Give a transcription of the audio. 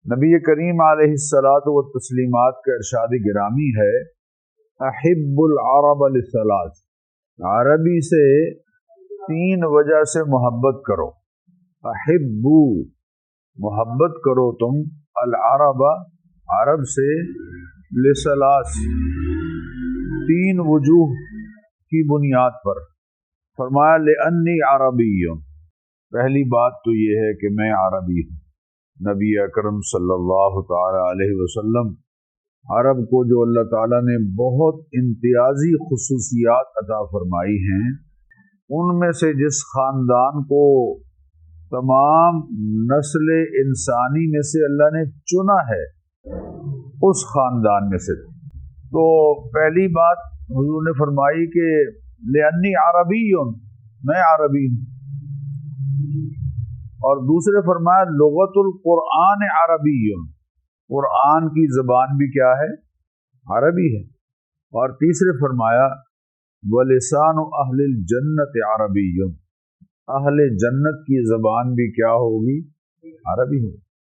نبی کریم علیہ الصلوۃ والتسلیمات کا ارشاد گرامی ہے، احب العرب لثلاث، عربی سے 3 وجہ سے محبت کرو۔ احبو، محبت کرو تم، العرب، عرب سے، لثلاث، 3 وجوہ کی بنیاد پر۔ فرمایا لأنی عربی، پہلی بات تو یہ ہے کہ میں عربی ہوں۔ نبی اکرم صلی اللہ تعالی علیہ وسلم، عرب کو جو اللہ تعالیٰ نے بہت امتیازی خصوصیات عطا فرمائی ہیں، ان میں سے جس خاندان کو تمام نسل انسانی میں سے اللہ نے چنا ہے، اس خاندان میں سے۔ تو پہلی بات حضور نے فرمائی کہ لأنی عربی، میں عربی ہوں، اور دوسرے فرمایا لغت القرآن عربی، قرآن کی زبان بھی کیا ہے؟ عربی ہے۔ اور تیسرے فرمایا وَلِسَانُ أَهْلِ الْجَنَّةِ عَرَبِيٌّ، اہل جنت کی زبان بھی کیا ہوگی؟ عربی ہوگی۔